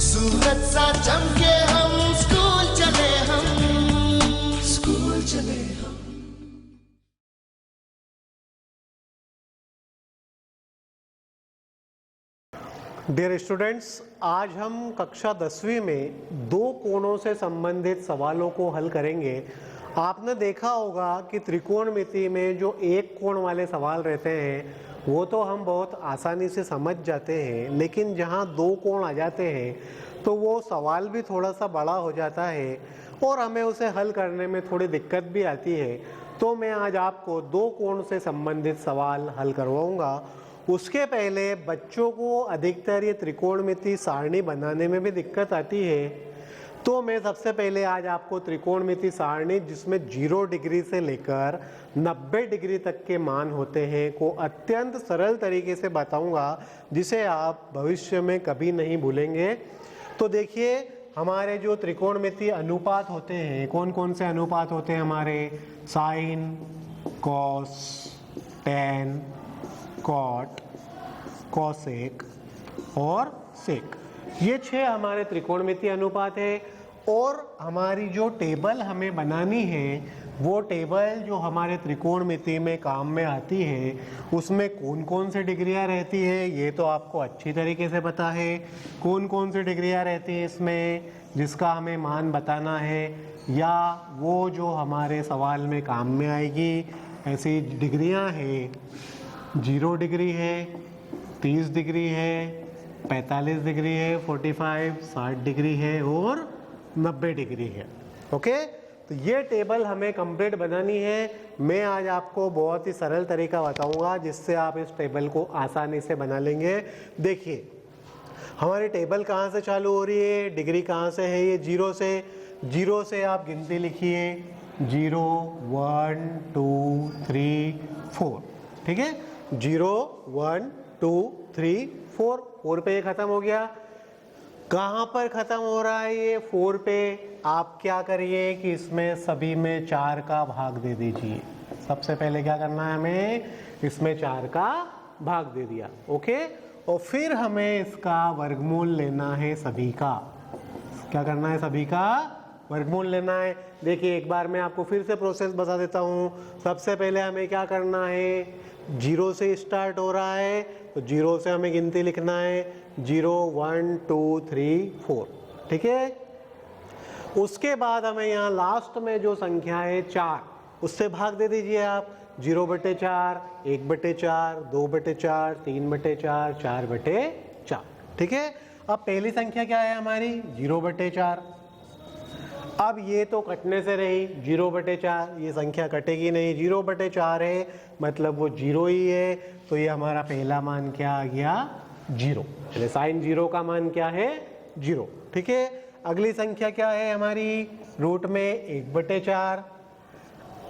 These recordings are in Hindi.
सूरज सा चमके हम स्कूल चले हम। डियर स्टूडेंट्स, आज हम कक्षा 10वीं में दो कोणों से संबंधित सवालों को हल करेंगे। आपने देखा होगा कि त्रिकोणमिति में जो एक कोण वाले सवाल रहते हैं वो तो हम बहुत आसानी से समझ जाते हैं, लेकिन जहाँ दो कोण आ जाते हैं तो वो सवाल भी थोड़ा सा बड़ा हो जाता है और हमें उसे हल करने में थोड़ी दिक्कत भी आती है। तो मैं आज आपको दो कोण से संबंधित सवाल हल करवाऊँगा। उसके पहले बच्चों को अधिकतर ये त्रिकोणमिति सारणी बनाने में भी दिक्कत आती है, तो मैं सबसे पहले आज आपको त्रिकोणमिति सारणी जिसमें 0 डिग्री से लेकर 90 डिग्री तक के मान होते हैं को अत्यंत सरल तरीके से बताऊंगा, जिसे आप भविष्य में कभी नहीं भूलेंगे। तो देखिए, हमारे जो त्रिकोणमिति अनुपात होते हैं, कौन कौन से अनुपात होते हैं हमारे? Sine, cos, tan, cot, cosec और सेक, ये 6 हमारे त्रिकोणमिति अनुपात है। और हमारी जो टेबल हमें बनानी है, वो टेबल जो हमारे त्रिकोणमिति में काम में आती है, उसमें कौन कौन से डिग्रियां रहती है ये तो आपको अच्छी तरीके से पता है। कौन कौन सी डिग्रियां रहती है इसमें जिसका हमें मान बताना है, या वो जो हमारे सवाल में काम में आएगी, ऐसी डिग्रियां हैं। 0 डिग्री है, 30 डिग्री है, 45 डिग्री है, 45, 60 डिग्री है और 90 डिग्री है। ओके, तो ये टेबल हमें कंप्लीट बनानी है। मैं आज आपको बहुत ही सरल तरीका बताऊंगा जिससे आप इस टेबल को आसानी से बना लेंगे। देखिए, हमारी टेबल कहाँ से चालू हो रही है, डिग्री कहाँ से है? ये 0 से। 0 से आप गिनती लिखिए, 0, 1, 2, 3, 4। ठीक है, 0, 1, 2, 3, 4। 4 पे ये खत्म हो गया। कहाँ पर खत्म हो रहा है ये? 4 पे। आप क्या करिए कि इसमें सभी में 4 का भाग दे दीजिए। सबसे पहले क्या करना है हमें? इसमें 4 का भाग दे दिया। ओके, और फिर हमें इसका वर्गमूल लेना है सभी का। क्या करना है? सभी का वर्गमूल लेना है। देखिए, एक बार मैं आपको फिर से प्रोसेस बता देता हूँ। सबसे पहले हमें क्या करना है? 0 से स्टार्ट हो रहा है तो 0 से हमें गिनती लिखना है। 0, 1, 2, 3, 4। ठीक है, उसके बाद हमें यहाँ लास्ट में जो संख्या है 4, उससे भाग दे दीजिए आप। 0/4, 1/4, 2/4, 3/4, 4/4। ठीक है, अब पहली संख्या क्या है हमारी? 0/4। अब ये तो कटने से रही 0/4, ये संख्या कटेगी नहीं। 0/4 है मतलब वो 0 ही है, तो ये हमारा पहला मान क्या आ गया? 0। चलिए, साइन 0 का मान क्या है? 0। ठीक है, अगली संख्या क्या है हमारी? रूट में 1/4।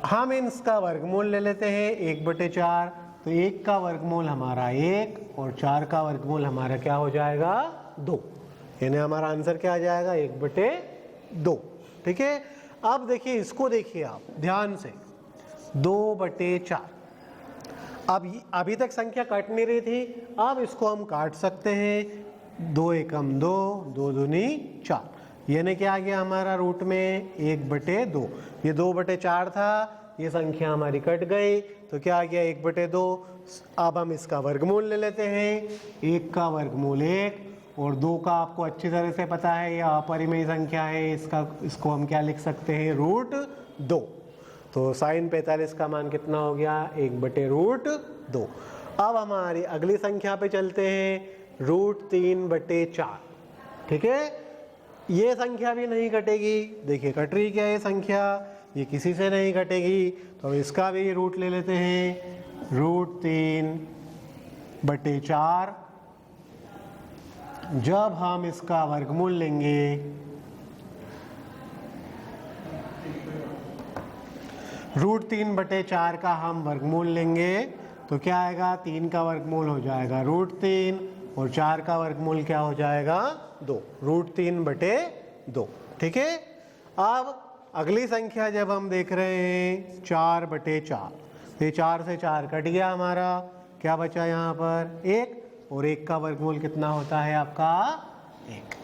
हम इसका वर्गमूल ले लेते हैं 1/4, तो 1 का वर्गमूल हमारा 1 और 4 का वर्गमूल हमारा क्या हो जाएगा? 2। यानी हमारा आंसर क्या आ जाएगा? 1/2। ठीक है, अब देखिए, इसको देखिए आप ध्यान से, 2/4। अब अभी तक संख्या कट नहीं रही थी, अब इसको हम काट सकते हैं। 2 एकम 2, 2 दूनी 4, यानी क्या आ गया हमारा रूट में? 1/2। ये 2/4 था, ये संख्या हमारी कट गई, तो क्या आ गया? 1/2। अब हम इसका वर्गमूल ले लेते हैं। 1 का वर्गमूल 1 और 2 का आपको अच्छी तरह से पता है, यह अपरिमेय संख्या है, इसको हम क्या लिख सकते हैं? √2। तो साइन 45 का मान कितना हो गया? 1/√2। अब हमारी अगली संख्या पे चलते हैं, √3/4। ठीक है, ये संख्या भी नहीं कटेगी। देखिए, कट रही क्या है संख्या? ये किसी से नहीं कटेगी, तो इसका भी रूट ले लेते हैं, √3/4। जब हम इसका वर्गमूल लेंगे √3/4 का हम वर्गमूल लेंगे तो क्या आएगा? 3 का वर्गमूल हो जाएगा √3 और 4 का वर्गमूल क्या हो जाएगा? 2, √3/2। ठीक है, अब अगली संख्या जब हम देख रहे हैं 4/4, तो 4 से 4 कट गया हमारा, क्या बचा यहाँ पर? 1, और 1 का वर्गमूल कितना होता है आपका? 1।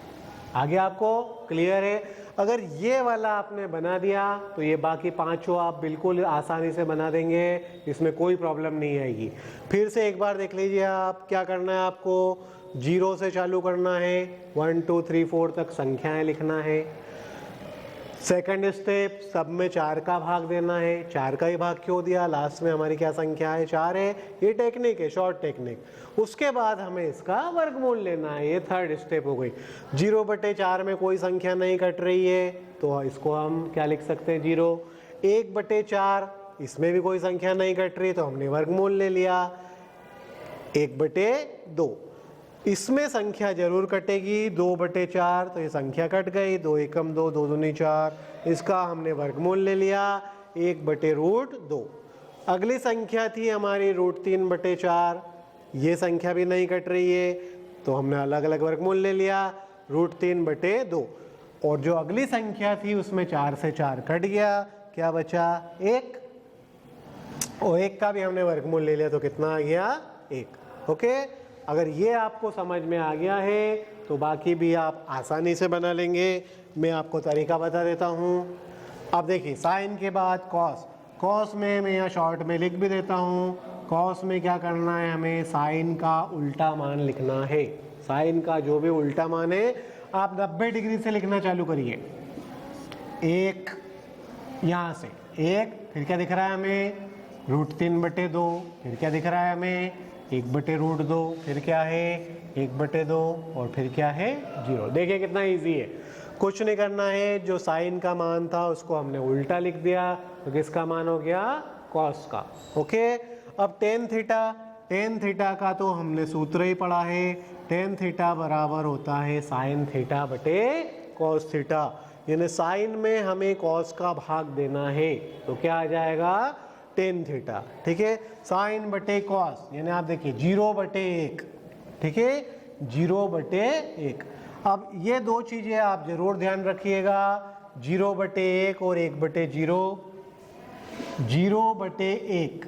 आगे आपको क्लियर है? अगर ये वाला आपने बना दिया तो ये बाकी पांचों आप बिल्कुल आसानी से बना देंगे, इसमें कोई प्रॉब्लम नहीं आएगी। फिर से एक बार देख लीजिए आप, क्या करना है आपको, 0 से चालू करना है, 1 2 3 4 तक संख्याएं लिखना है। सेकंड स्टेप, सब में 4 का भाग देना है। 4 का ही भाग क्यों दिया, लास्ट में हमारी क्या संख्या है, 4 है। ये टेक्निक है, शॉर्ट टेक्निक। उसके बाद हमें इसका वर्गमूल लेना है, ये थर्ड स्टेप हो गई। 0/4 में कोई संख्या नहीं कट रही है तो इसको हम क्या लिख सकते हैं, 0। 1/4 इसमें भी कोई संख्या नहीं कट रही तो हमने वर्गमूल ले लिया, 1/2। इसमें संख्या जरूर कटेगी, 2/4 तो ये संख्या कट गई, 2 एकम 2, 2 दूनी 4, इसका हमने वर्गमूल ले लिया, 1/√2। अगली संख्या थी हमारी √3/4, ये संख्या भी नहीं कट रही है तो हमने अलग अलग वर्गमूल ले लिया, √3/2। और जो अगली संख्या थी उसमें 4 से 4 कट गया, क्या बचा, 1, और 1 का भी हमने वर्गमूल ले लिया तो कितना आ गया, 1। ओके, अगर ये आपको समझ में आ गया है तो बाकी भी आप आसानी से बना लेंगे। मैं आपको तरीका बता देता हूँ। अब देखिए, साइन के बाद कॉस, कॉस में मैं यहाँ शॉर्ट में लिख भी देता हूँ। कॉस में क्या करना है, हमें साइन का उल्टा मान लिखना है। साइन का जो भी उल्टा मान है आप 90 डिग्री से लिखना चालू करिए। 1 यहाँ से 1, फिर क्या दिख रहा है हमें, √3/2, फिर क्या दिख रहा है हमें, 1/√2, फिर क्या है 1/2, और फिर क्या है 0। देखिए कितना इजी है, कुछ नहीं करना है। जो साइन का मान था उसको हमने उल्टा लिख दिया तो किसका मान हो गया, कॉस का। ओके, अब टेन थीटा का तो हमने सूत्र ही पढ़ा है, टेन थीटा बराबर होता है साइन थीटा बटे कॉस थीटा। यानी साइन में हमें कॉस का भाग देना है तो क्या आ जाएगा, टेन थीटा। ठीक है, साइन बटे कॉस, यानी आप देखिए 0/1, ठीक है, 0/1। अब ये दो चीजें आप जरूर ध्यान रखिएगा, 0/1 और 1/0। 0/1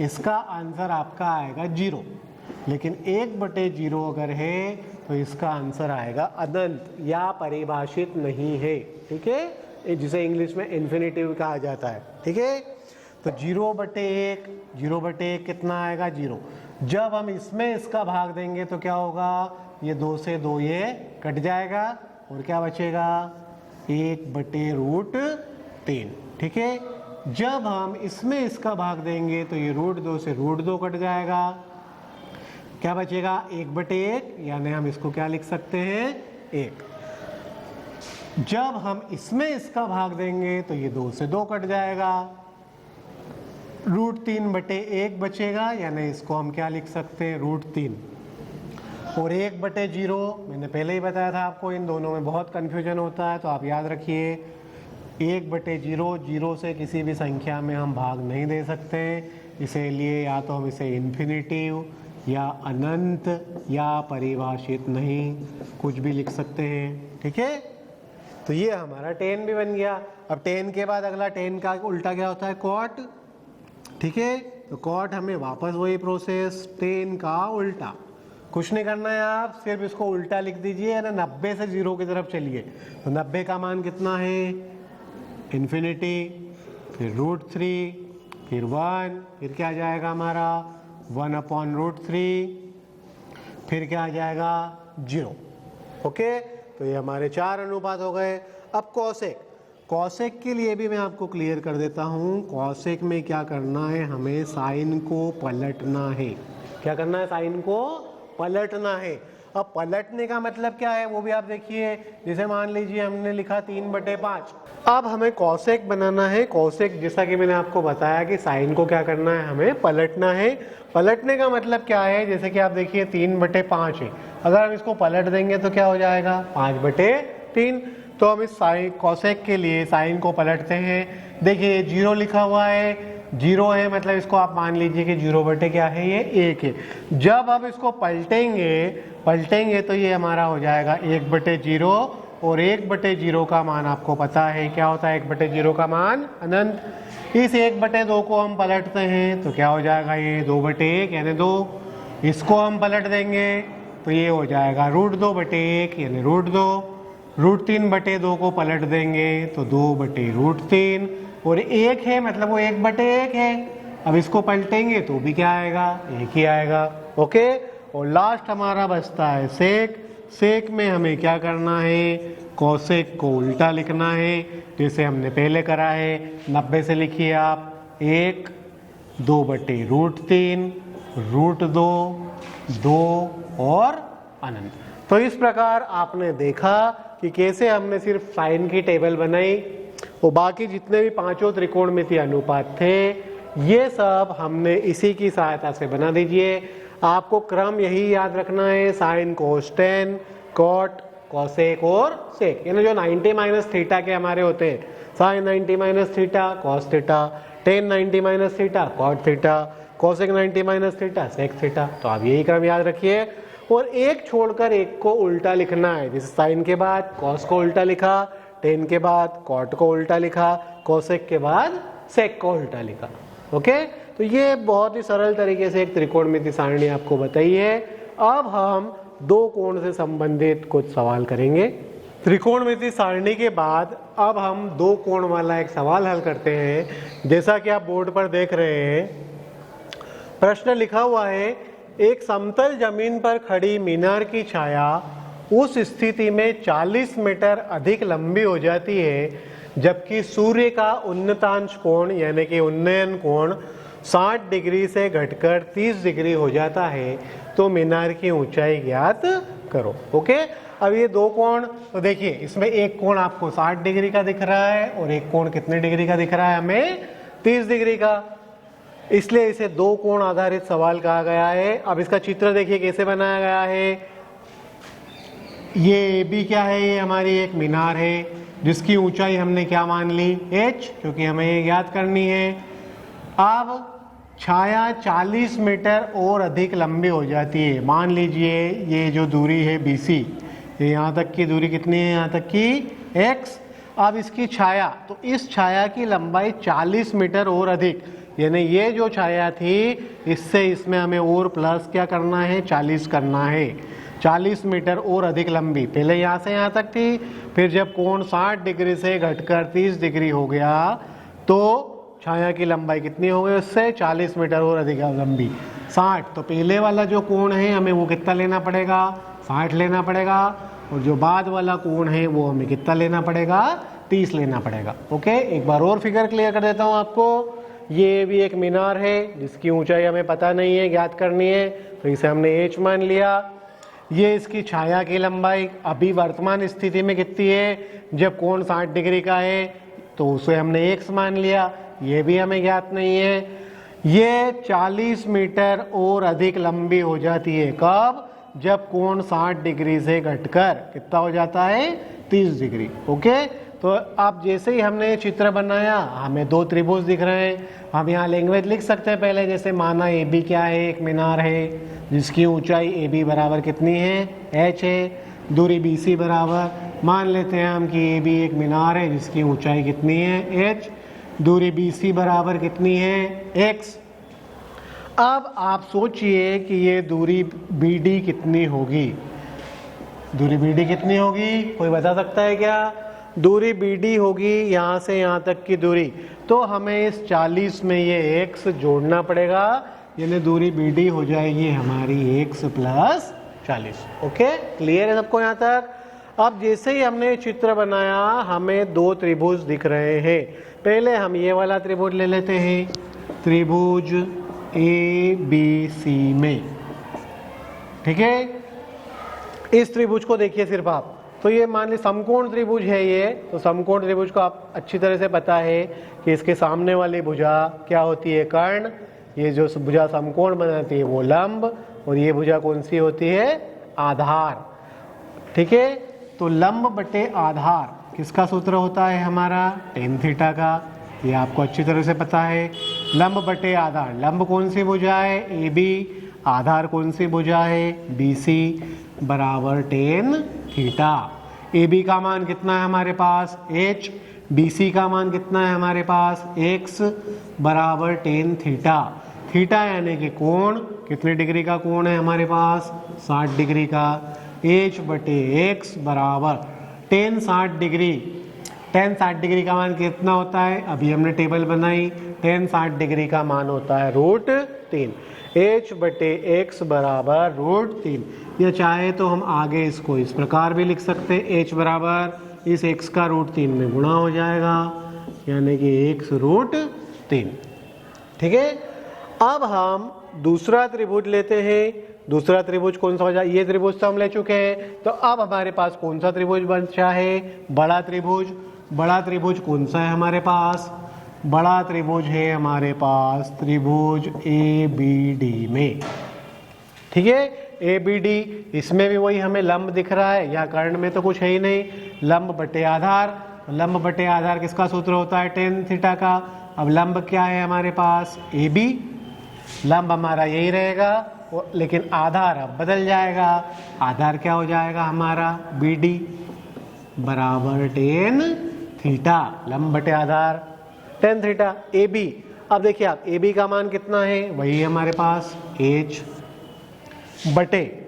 इसका आंसर आपका आएगा 0, लेकिन 1/0 अगर है तो इसका आंसर आएगा अनंत या परिभाषित नहीं है। ठीक है, जिसे इंग्लिश में इन्फिनिटिव कहा जाता है। ठीक है, तो 0/1 कितना आएगा, 0। जब हम इसमें इसका भाग देंगे तो क्या होगा, ये 2 से 2 ये कट जाएगा और क्या बचेगा, 1/√3। ठीक है, जब हम इसमें इसका भाग देंगे तो ये √2 से √2 कट जाएगा, क्या बचेगा, 1/1, यानी हम इसको क्या लिख सकते हैं, 1। जब हम इसमें इसका भाग देंगे तो ये 2 से 2 कट जाएगा, √3/1 बचेगा, यानी इसको हम क्या लिख सकते हैं, √3। और 1/0 मैंने पहले ही बताया था आपको, इन दोनों में बहुत कन्फ्यूजन होता है तो आप याद रखिए, 1/0, 0 से किसी भी संख्या में हम भाग नहीं दे सकते, इसीलिए या तो हम इसे इन्फिनिटिव या अनंत या परिभाषित नहीं, कुछ भी लिख सकते हैं। ठीक है, तो ये हमारा 10 भी बन गया। अब 10 के बाद अगला 10 का उल्टा क्या होता है, कॉट। ठीक है, तो कॉट हमें वापस वही प्रोसेस, 10 का उल्टा। कुछ नहीं करना है, आप सिर्फ इसको उल्टा लिख दीजिए, यानी 90 से 0 की तरफ चलिए। तो 90 का मान कितना है, इन्फिनिटी, फिर √3, फिर 1, फिर क्या आ जाएगा हमारा 1/√3, फिर क्या आ जाएगा 0। ओके, तो ये हमारे 4 अनुपात हो गए। अब कॉसेक, कॉसेक के लिए भी मैं आपको क्लियर कर देता हूँ। कॉसेक में क्या करना है, हमें साइन को पलटना है। क्या करना है, साइन को पलटना है। अब पलटने का मतलब क्या है वो भी आप देखिए, जैसे मान लीजिए हमने लिखा 3/5, अब हमें कॉसेक बनाना है। कॉसेक जैसा कि मैंने आपको बताया कि साइन को क्या करना है, हमें पलटना है। पलटने का मतलब क्या है, जैसे कि आप देखिए 3/5 है, अगर हम इसको पलट देंगे तो क्या हो जाएगा, 5/3। तो हम इस साइन कॉसेक के लिए साइन को पलटते हैं। देखिए 0 लिखा हुआ है, 0 है मतलब इसको आप मान लीजिए कि 0 क्या है, ये 1 है। जब आप इसको पलटेंगे तो ये हमारा हो जाएगा 1/0, और 1/0 का मान आपको पता है क्या होता है, 1/0 का मान अनंत। इस 1/2 को हम पलटते हैं तो क्या हो जाएगा, ये 2/1 यानी 2। इसको हम पलट देंगे तो ये हो जाएगा √2/1 यानी √2। √3/2 को पलट देंगे तो 2/√3, और 1 है मतलब वो 1/1 है। अब इसको पलटेंगे तो भी क्या आएगा, 1 ही आएगा। ओके, और लास्ट हमारा बचता है सेक। सेक में हमें क्या करना है, कोसेक को उल्टा लिखना है, जैसे हमने पहले करा है। 90 से लिखिए आप 1, 2/√3, √2, 2 और अनंत। तो इस प्रकार आपने देखा कि कैसे हमने सिर्फ साइन की टेबल बनाई, और बाकी जितने भी पांचों त्रिकोणमितीय अनुपात थे ये सब हमने इसी की सहायता से बना दीजिए। आपको क्रम यही याद रखना है, sine cos tan, cot, cosec और सेक, यानी जो 90 माइनस थीटा के हमारे होते हैं, sine 90 minus theta, cos theta, tan 90 minus theta, cot theta, cosec 90 minus theta, sec theta. तो आप यही क्रम याद रखिए, और एक छोड़कर एक को उल्टा लिखना है। जैसे साइन के बाद कॉस को उल्टा लिखा, टेन के बाद कॉट को उल्टा लिखा, कॉसेक के बाद सेक को उल्टा लिखा। ओके, तो ये बहुत ही सरल तरीके से एक त्रिकोणमितीय सारणी आपको बताई है। अब हम दो कोण से संबंधित कुछ सवाल करेंगे। त्रिकोणमितीय सारणी के बाद अब हम दो कोण वाला एक सवाल हल करते हैं। जैसा कि आप बोर्ड पर देख रहे हैं, प्रश्न लिखा हुआ है, एक समतल जमीन पर खड़ी मीनार की छाया उस स्थिति में 40 मीटर अधिक लंबी हो जाती है जबकि सूर्य का उन्नतांश कोण यानी कि उन्नयन कोण 60 डिग्री से घटकर 30 डिग्री हो जाता है, तो मीनार की ऊंचाई ज्ञात करो। ओके, अब ये दो कोण, तो देखिए इसमें एक कोण आपको 60 डिग्री का दिख रहा है और एक कोण कितने डिग्री का दिख रहा है, हमें 30 डिग्री का, इसलिए इसे दो कोण आधारित सवाल कहा गया है। अब इसका चित्र देखिए कैसे बनाया गया है। ये AB क्या है, ये हमारी एक मीनार है जिसकी ऊंचाई हमने क्या मान ली, h, क्योंकि हमें ये ज्ञात करनी है। अब छाया 40 मीटर और अधिक लंबी हो जाती है। मान लीजिए ये जो दूरी है BC, ये यहाँ तक की दूरी कितनी है, यहाँ तक की x। अब इसकी छाया, तो इस छाया की लंबाई 40 मीटर और अधिक, यानी ये जो छाया थी इससे इसमें हमें और प्लस क्या करना है, 40 करना है। 40 मीटर और अधिक लंबी, पहले यहाँ से यहाँ तक थी, फिर जब कोण 60 डिग्री से घटकर 30 डिग्री हो गया तो छाया की लंबाई कितनी हो गई, उससे 40 मीटर और अधिक लंबी 60। तो पहले वाला जो कोण है हमें वो कितना लेना पड़ेगा, 60 लेना पड़ेगा, और जो बाद वाला कोण है वो हमें कितना लेना पड़ेगा, 30 लेना पड़ेगा। ओके, एक बार और फिगर क्लियर कर देता हूँ आपको। ये भी एक मीनार है जिसकी ऊंचाई हमें पता नहीं है, ज्ञात करनी है, तो इसे हमने h मान लिया। ये इसकी छाया की लंबाई अभी वर्तमान स्थिति में कितनी है, जब कोण 60 डिग्री का है, तो उसे हमने x मान लिया, ये भी हमें ज्ञात नहीं है। ये 40 मीटर और अधिक लंबी हो जाती है, कब, जब कोण 60 डिग्री से घटकर कितना हो जाता है, 30 डिग्री। ओके, तो अब जैसे ही हमने चित्र बनाया हमें दो त्रिभुज दिख रहे हैं। हम यहाँ लैंग्वेज लिख सकते हैं पहले, जैसे माना AB क्या है, एक मीनार है जिसकी ऊंचाई AB बराबर कितनी है, h है, दूरी BC बराबर, मान लेते हैं हम कि AB एक मीनार है जिसकी ऊंचाई कितनी है, h, दूरी BC बराबर कितनी है, x। अब आप सोचिए कि ये दूरी BD कितनी होगी, दूरी BD कितनी होगी, कोई बता सकता है क्या? दूरी BD होगी यहाँ से यहाँ तक की दूरी, तो हमें इस 40 में ये x जोड़ना पड़ेगा, यानी दूरी BD हो जाएगी हमारी x प्लस 40। ओके, क्लियर है सबको यहाँ तक? अब जैसे ही हमने चित्र बनाया हमें दो त्रिभुज दिख रहे हैं। पहले हम ये वाला त्रिभुज ले लेते हैं, त्रिभुज ABC में, ठीक है। इस त्रिभुज को देखिए सिर्फ आप, तो ये मान ली समकोण त्रिभुज है ये, तो समकोण त्रिभुज को आप अच्छी तरह से पता है कि इसके सामने वाली भुजा क्या होती है, कर्ण, ये जो भुजा समकोण बनाती है वो लंब, और ये भुजा कौन सी होती है, आधार, ठीक है। तो लंब बटे आधार किसका सूत्र होता है हमारा, tan थीटा का, ये आपको अच्छी तरह से पता है। लंब बटे आधार, लंब कौन सी भुजा है, AB, आधार कौन सी भुजा है, BC, बराबर tan थीटा। AB का मान कितना है हमारे पास, h, BC का मान कितना है हमारे पास, x, बराबर tan थीटा। थीटा यानी कि कोण, कितने डिग्री का कोण है हमारे पास, 60 डिग्री का। h बटे x बराबर tan 60 डिग्री, tan 60 डिग्री का मान कितना होता है, अभी हमने टेबल बनाई, tan 60 डिग्री का मान होता है √3, h/x बराबर √3, या चाहे तो हम आगे इसको इस प्रकार भी लिख सकते हैं, h बराबर इस x का √3 में गुणा हो जाएगा, यानी कि x √3। ठीक है, अब हम दूसरा त्रिभुज लेते हैं। दूसरा त्रिभुज कौन सा हो जाए, ये त्रिभुज तो हम ले चुके हैं, तो अब हमारे पास कौन सा त्रिभुज बचा है, बड़ा त्रिभुज। बड़ा त्रिभुज कौन सा है हमारे पास, बड़ा त्रिभुज है हमारे पास त्रिभुज ABD में। ठीक है, ABD, इसमें भी वही हमें लंब दिख रहा है, या कर्ण में तो कुछ है ही नहीं, लंब बटे आधार। लंब बटे आधार किसका सूत्र होता है, tan थीटा का। अब लंब क्या है हमारे पास, AB, लंब हमारा यही रहेगा, लेकिन आधार अब बदल जाएगा, आधार क्या हो जाएगा हमारा BD बराबर tan थीटा, लंब बटे आधार tan थीटा। AB, अब देखिए आप AB का मान कितना है, वही हमारे पास h बटे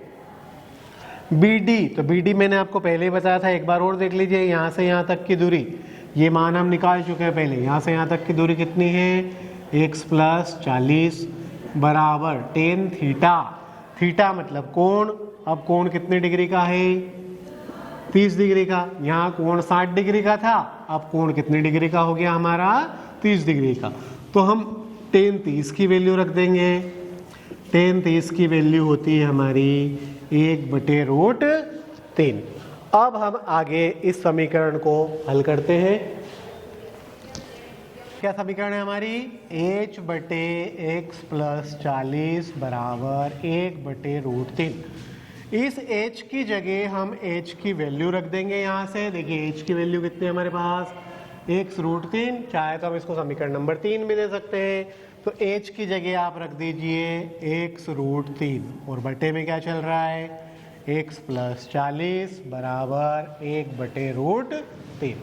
BD, तो BD मैंने आपको पहले ही बताया था, एक बार और देख लीजिए, यहाँ से यहाँ तक की दूरी, ये मान हम निकाल चुके हैं पहले, यहाँ से यहाँ तक की दूरी कितनी है, x + 40 बराबर tan थीटा। थीटा मतलब कोण, अब कोण कितने डिग्री का है, 30 डिग्री का। यहाँ कोण 60 डिग्री का था, अब कोण कितने डिग्री का हो गया हमारा, 30 डिग्री का। तो हम tan 30 की वैल्यू रख देंगे, tan 30 की वैल्यू होती है हमारी 1/√3। अब हम आगे इस समीकरण को हल करते हैं। क्या समीकरण है हमारी, h/x + 40 बराबर 1/√3। इस h की जगह हम h की वैल्यू रख देंगे, यहाँ से देखिए h की वैल्यू कितनी है हमारे पास, x√3, चाहे तो हम इसको समीकरण नंबर 3 भी दे सकते हैं। तो h की जगह आप रख दीजिए x√3, और बटे में क्या चल रहा है, x + 40 बराबर 1/√3।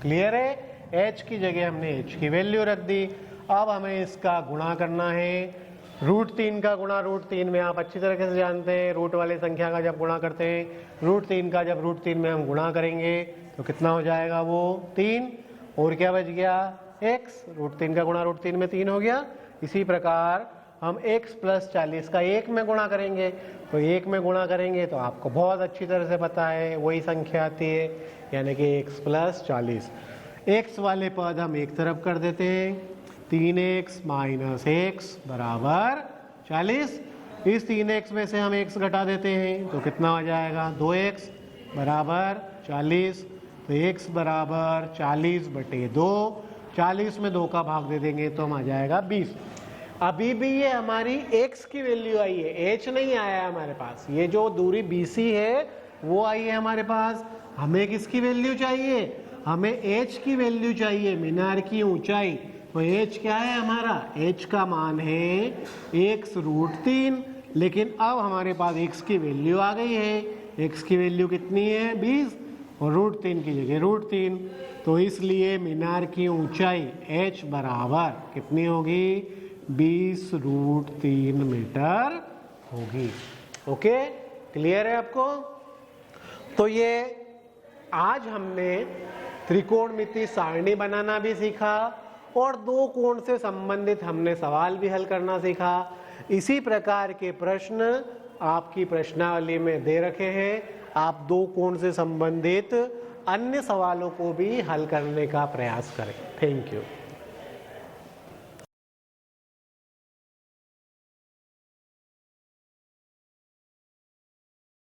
क्लियर है, h की जगह हमने h की वैल्यू रख दी। अब हमें इसका गुणा करना है, √3 का गुणा √3 में आप अच्छी तरीके से जानते हैं, रूट वाली संख्या का जब गुणा करते हैं, √3 का जब √3 में हम गुणा करेंगे तो कितना हो जाएगा, वो 3, और क्या बच गया, x, √3 का गुणा √3 में 3 हो गया। इसी प्रकार हम x + 40 का 1 में गुणा करेंगे, तो 1 में गुणा करेंगे तो आपको बहुत अच्छी तरह से पता है वही संख्या आती है, यानी कि x + 40। x वाले पद हम एक तरफ कर देते हैं, 3x - x बराबर 40। इस 3x में से हम x घटा देते हैं तो कितना हो जाएगा, 2x बराबर 40। तो x बराबर 40/2, 40 में 2 का भाग दे देंगे तो हम आ जाएगा 20। अभी भी ये हमारी x की वैल्यू आई है, h नहीं आया है हमारे पास, ये जो दूरी BC है वो आई है हमारे पास। हमें किसकी वैल्यू चाहिए, हमें h की वैल्यू चाहिए, मीनार की ऊंचाई। तो h क्या है हमारा, h का मान है x√3, लेकिन अब हमारे पास x की वैल्यू आ गई है, x की वैल्यू कितनी है 20, और √3 की जगह √3, तो इसलिए मीनार की ऊंचाई h बराबर कितनी होगी, 20√3 मीटर होगी। ओके, क्लियर है आपको। तो ये आज हमने त्रिकोणमिति सारणी बनाना भी सीखा, और दो कोण से संबंधित हमने सवाल भी हल करना सीखा। इसी प्रकार के प्रश्न आपकी प्रश्नावली में दे रखे हैं, आप दो कोण से संबंधित अन्य सवालों को भी हल करने का प्रयास करें। Thank you.